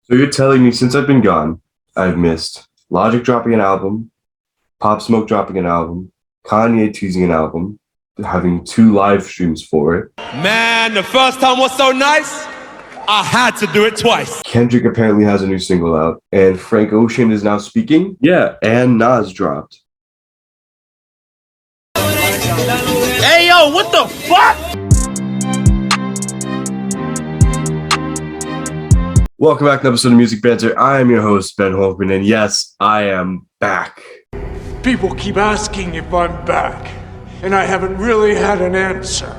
So you're telling me since I've been gone, I've missed Logic dropping an album, Pop Smoke dropping an album, Kanye teasing an album, having 2 live streams for it. Man, the first time was so nice, I had to do it twice. Kendrick apparently has a new single out, and Frank Ocean is now speaking. Yeah, and Nas dropped. Hey, yo, what the fuck? Welcome back to an episode of Music Banter. I am your host, Ben Holman, and yes, I am back. People keep asking if I'm back, and I haven't really had an answer.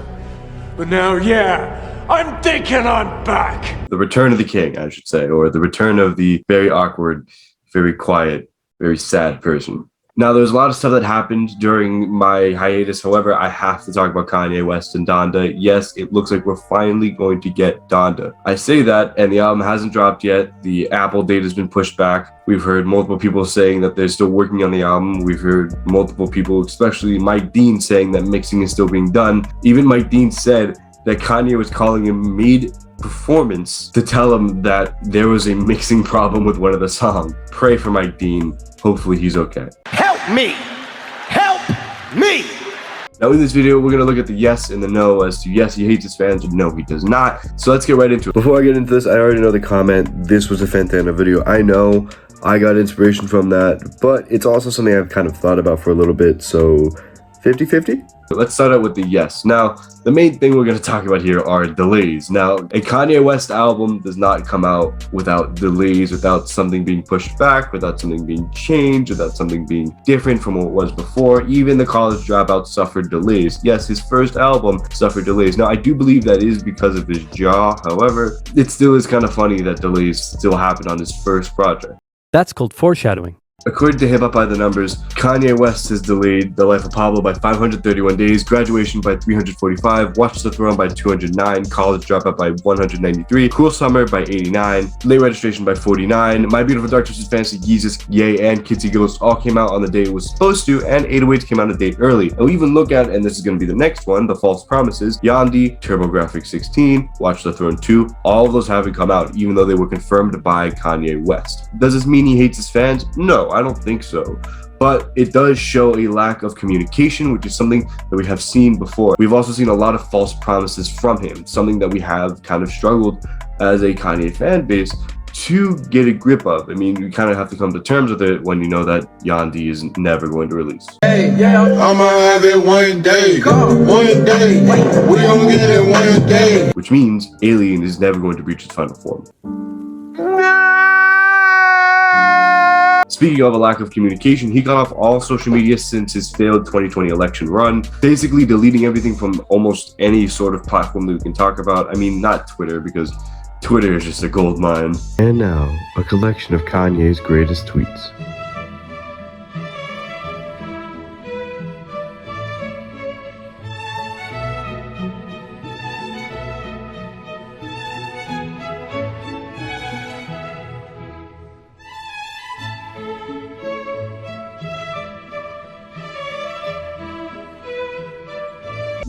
But now, yeah, I'm thinking I'm back. The return of the king, I should say, or the return of the very awkward, very quiet, very sad person. Now, there's a lot of stuff that happened during my hiatus. However, I have to talk about Kanye West and Donda. Yes, it looks like we're finally going to get Donda. I say that, and the album hasn't dropped yet. The Apple date has been pushed back. We've heard multiple people saying that they're still working on the album. We've heard multiple people, especially Mike Dean, saying that mixing is still being done. Even Mike Dean said that Kanye was calling him mid-performance to tell him that there was a mixing problem with one of the songs. Pray for Mike Dean. Hopefully he's okay. Help me! Help me! Now in this video, we're going to look at the yes and the no as to yes, he hates his fans, and no, he does not. So let's get right into it. Before I get into this, I already know the comment, this was a Fantana video. I know I got inspiration from that, but it's also something I've kind of thought about for a little bit, so 50-50? Let's start out with the yes. Now, the main thing we're going to talk about here are delays. Now, a Kanye West album does not come out without delays, without something being pushed back, without something being changed, without something being different from what it was before. Even the College Dropout suffered delays. Yes, his first album suffered delays. Now, I do believe that is because of his jaw. However, it still is kind of funny that delays still happen on his first project. That's called foreshadowing. According to Hip Hop by the Numbers, Kanye West has delayed The Life of Pablo by 531 days, Graduation by 345, Watch the Throne by 209, College Dropout by 193, Cruel Summer by 89, Late Registration by 49, My Beautiful Dark Twisted Fantasy, Yeezus, Ye, and Kitsy Ghost all came out on the day it was supposed to, and 808s came out a day early. And we even look at, and this is going to be the next one, The False Promises, Yandhi, TurboGrafx 16, Watch the Throne 2, all of those haven't come out, even though they were confirmed by Kanye West. Does this mean he hates his fans? No, I don't think so. But it does show a lack of communication, which is something that we have seen before. We've also seen a lot of false promises from him, something that we have kind of struggled as a Kanye fan base to get a grip of. I mean, you kind of have to come to terms with it when you know that Yandhi is never going to release. Hey, yeah, I'ma have it one day. One day. We gonna get it one day. Which means Alien is never going to reach its final form. Speaking of a lack of communication, he got off all social media since his failed 2020 election run, basically deleting everything from almost any sort of platform that we can talk about. I mean, not Twitter, because Twitter is just a gold mine. And now, a collection of Kanye's greatest tweets.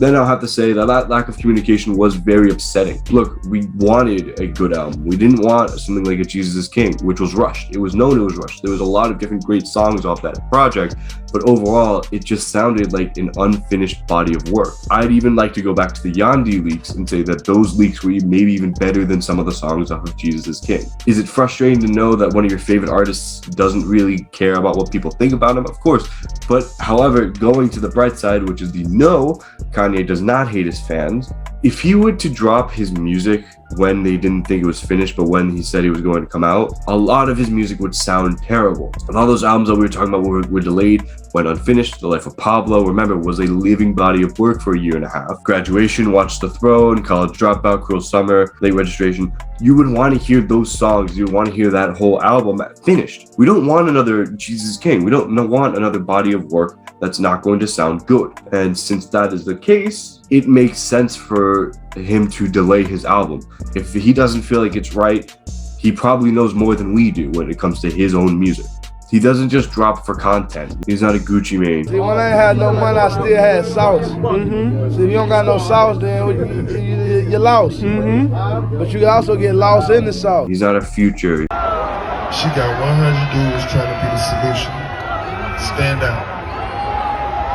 Then I'll have to say that lack of communication was very upsetting. Look, we wanted a good album. We didn't want something like a Jesus is King, which was rushed. It was known it was rushed. There was a lot of different great songs off that project, but overall, it just sounded like an unfinished body of work. I'd even like to go back to the Yandhi leaks and say that those leaks were maybe even better than some of the songs off of Jesus is King. Is it frustrating to know that one of your favorite artists doesn't really care about what people think about him? Of course. But however, going to the bright side, which is the no, Kanye does not hate his fans. If he were to drop his music when they didn't think it was finished, but when he said he was going to come out, a lot of his music would sound terrible. And all those albums that we were talking about were delayed, went unfinished. The Life of Pablo, remember, was a living body of work for a year and a half. Graduation, Watch the Throne, College Dropout, Cruel Summer, Late Registration. You would want to hear those songs. You would want to hear that whole album finished. We don't want another Jesus King. We don't want another body of work that's not going to sound good. And since that is the case, it makes sense for him to delay his album. If he doesn't feel like it's right, he probably knows more than we do when it comes to his own music. He doesn't just drop for content. He's not a Gucci Mane. See, when I ain't had no money, I still had sauce. See, if you don't got no sauce, then you're lost. But you can also get lost in the sauce. He's not a Future. She got 100 dudes trying to be the solution. Stand out.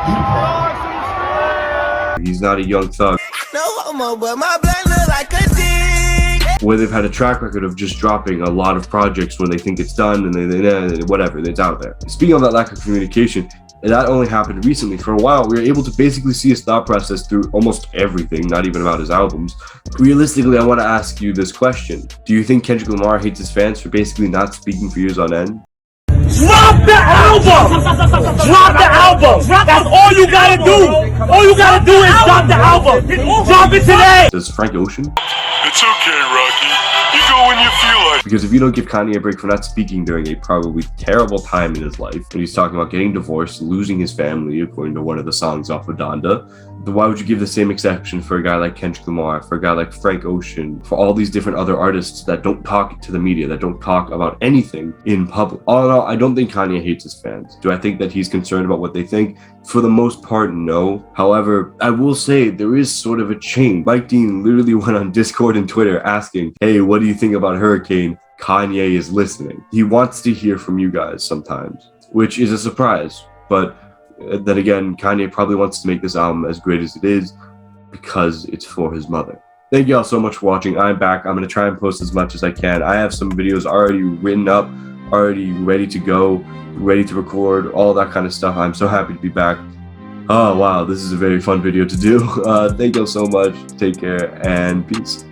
Be the problem. He's not a Young Thug. No homo, but my blood look like a dick. Where they've had a track record of just dropping a lot of projects when they think it's done and they whatever, it's out there. Speaking of that lack of communication, that only happened recently. For a while, we were able to basically see his thought process through almost everything, not even about his albums. Realistically, I want to ask you this question. Do you think Kendrick Lamar hates his fans for basically not speaking for years on end? Drop the album! Drop the album! That's all you gotta do! All you gotta do is drop the album! Drop it today! Does Frank Ocean? It's okay, Rocky. You go when you feel like. Because if you don't give Kanye a break for not speaking during a probably terrible time in his life, when he's talking about getting divorced, losing his family, according to one of the songs off of Donda, then why would you give the same exception for a guy like Kendrick Lamar, for a guy like Frank Ocean, for all these different other artists that don't talk to the media, that don't talk about anything in public? All in all, I don't think Kanye hates his fans. Do I think that he's concerned about what they think? For the most part, no. However, I will say there is sort of a change. Mike Dean literally went on Discord and Twitter asking, hey, what do you think about Hurricane? Kanye is listening. He wants to hear from you guys sometimes, which is a surprise. But then again, Kanye probably wants to make this album as great as it is because it's for his mother. Thank you all so much for watching. I'm back. I'm going to try and post as much as I can. I have some videos already written up, already ready to go, ready to record, all that kind of stuff. I'm so happy to be back. Oh, wow. This is a very fun video to do. Thank you all so much. Take care and peace.